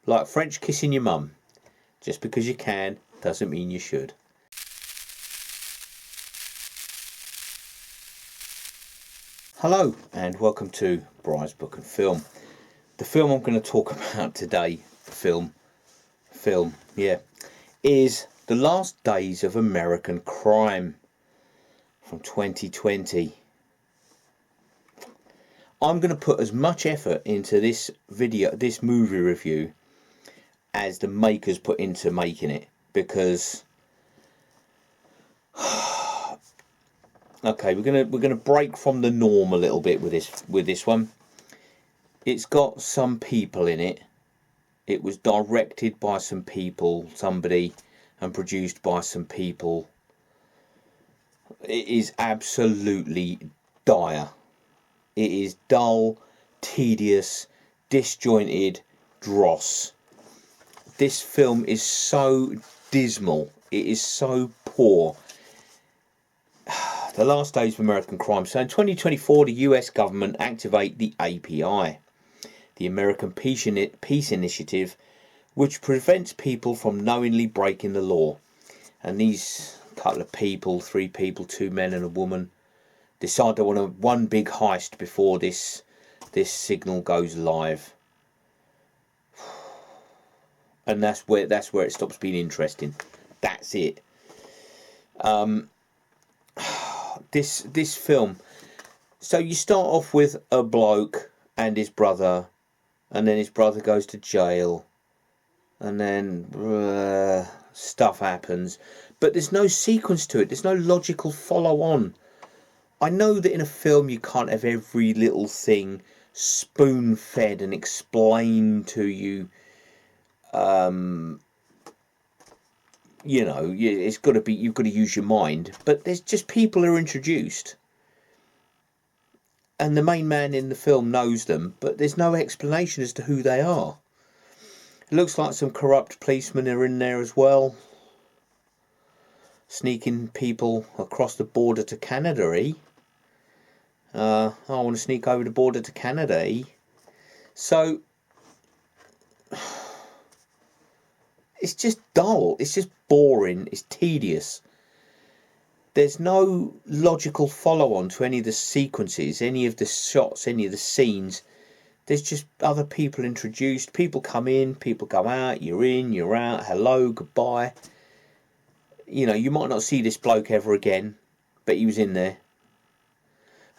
Like French kissing your mum. Just because you can doesn't mean you should. Hello and welcome to Brian's Book and Film. The film I'm going to talk about today, is The Last Days of American Crime from 2020. I'm going to put as much effort into this movie review, as the makers put into making it, because okay, we're gonna break from the norm a little bit with this one. It's got some people in it. It was directed by some people, and produced by some people. It is absolutely dire. It is dull, tedious, disjointed dross. This film is so dismal. It is so poor. The Last Days of American Crime. So in 2024, the US government activate the API, the American Peace Initiative, which prevents people from knowingly breaking the law. And these couple of people, 3 people, 2 men and a woman, decide they want one big heist before this signal goes live. And that's where it stops being interesting. That's it. This film. So you start off with a bloke and his brother, and then his brother goes to jail, and then stuff happens. But there's no sequence to it. There's no logical follow on. I know that in a film you can't have every little thing spoon fed and explained to you. You know, it's got to be, you've got to use your mind. But there's just people who are introduced, and the main man in the film knows them, but there's no explanation as to who they are. It looks like some corrupt policemen are in there as well, sneaking people across the border to Canada. I want to sneak over the border to Canada. So it's just dull. It's just boring. It's tedious. There's no logical follow-on to any of the sequences, any of the shots, any of the scenes. There's just other people introduced. People come in, people go out. You're in, you're out. Hello, goodbye. You know, you might not see this bloke ever again, but he was in there.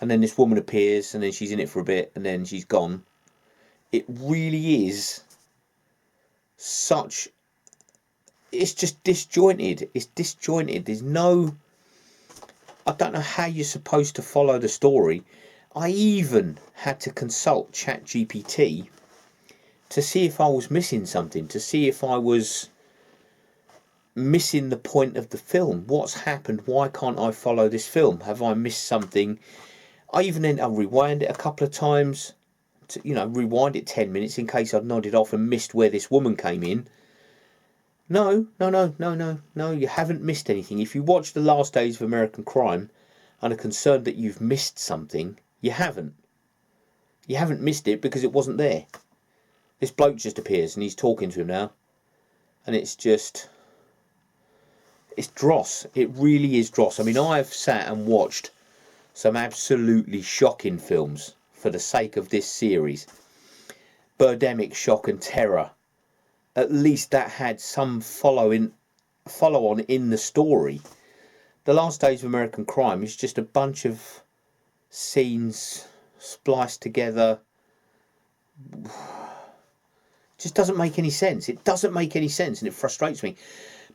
And then this woman appears, and then she's in it for a bit, and then she's gone. It really is such... It's just disjointed. It's disjointed. There's no... I don't know how you're supposed to follow the story. I even had to consult ChatGPT to see if I was missing something, to see if I was missing the point of the film. What's happened? Why can't I follow this film? Have I missed something? I even ended up rewind it a couple of times, to, you know, rewind it 10 minutes in case I'd nodded off and missed where this woman came in. No, you haven't missed anything. If you watch The Last Days of American Crime and are concerned that you've missed something, you haven't. You haven't missed it because it wasn't there. This bloke just appears and he's talking to him now. And it's just... It's dross. It really is dross. I mean, I've sat and watched some absolutely shocking films for the sake of this series. Birdemic, Shock and Terror. At least that had some follow-on in the story. The Last Days of American Crime is just a bunch of scenes spliced together. Just doesn't make any sense. It doesn't make any sense, and it frustrates me.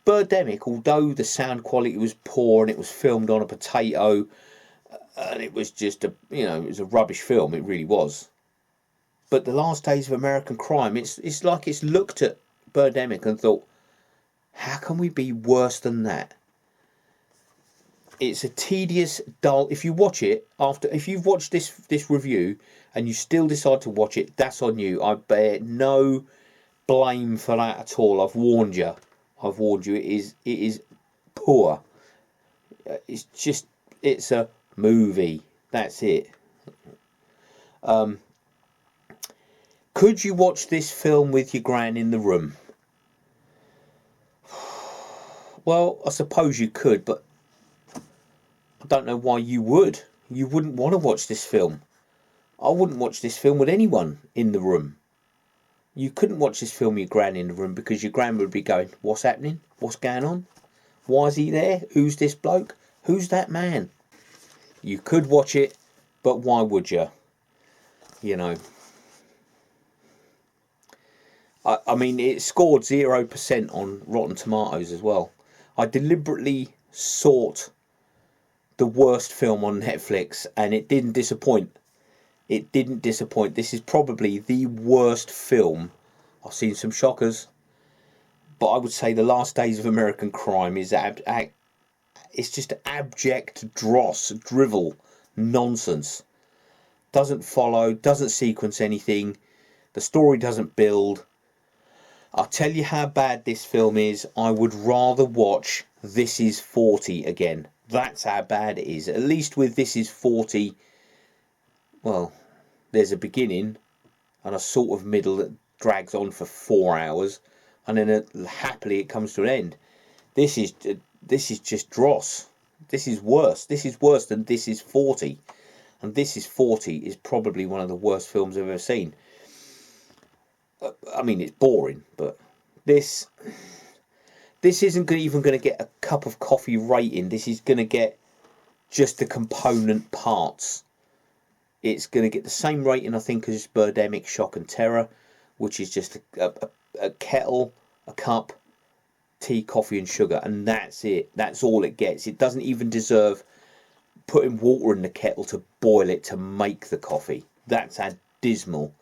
Birdemic, although the sound quality was poor and it was filmed on a potato, and it was just it was a rubbish film. It really was. But The Last Days of American Crime, it's like it's looked at Birdemic and thought, how can we be worse than that? It's a tedious, dull... If you watch it, if you've watched this review and you still decide to watch it, that's on you. I bear no blame for that at all. I've warned you. It is poor. It's a movie. That's it. Could you watch this film with your gran in the room? Well, I suppose you could, but I don't know why you would. You wouldn't want to watch this film. I wouldn't watch this film with anyone in the room. You couldn't watch this film with your gran in the room, because your gran would be going, what's happening? What's going on? Why is he there? Who's this bloke? Who's that man? You could watch it, but why would you? You know. I mean, it scored 0% on Rotten Tomatoes as well. I deliberately sought the worst film on Netflix, and it didn't disappoint. It didn't disappoint. This is probably the worst film. I've seen some shockers, but I would say The Last Days of American Crime is it's just abject dross, drivel, nonsense. Doesn't follow, doesn't sequence anything. The story doesn't build. I'll tell you how bad this film is. I would rather watch This Is 40 again. That's how bad it is. At least with This Is 40, well, there's a beginning and a sort of middle that drags on for 4 hours, and then happily it comes to an end. This is just dross. This is worse. This is worse than This Is 40. And This Is 40 is probably one of the worst films I've ever seen. I mean, it's boring, but this isn't even going to get a cup of coffee rating. This is going to get just the component parts. It's going to get the same rating, I think, as Birdemic Shock and Terror, which is just a kettle, a cup, tea, coffee and sugar, and that's it. That's all it gets. It doesn't even deserve putting water in the kettle to boil it to make the coffee. That's how dismal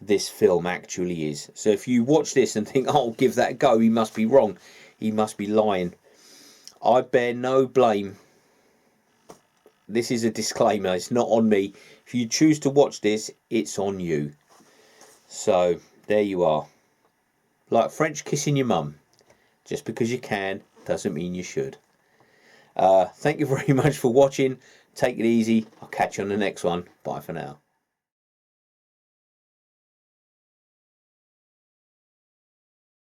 this film actually is. So if you watch this and think, oh, give that a go, he must be wrong, he must be lying, I bear no blame. This is a disclaimer, it's not on me. If you choose to watch this, it's on you. So there you are. Like French kissing your mum. Just because you can doesn't mean you should. Thank you very much for watching. Take it easy. I'll catch you on the next one. Bye for now.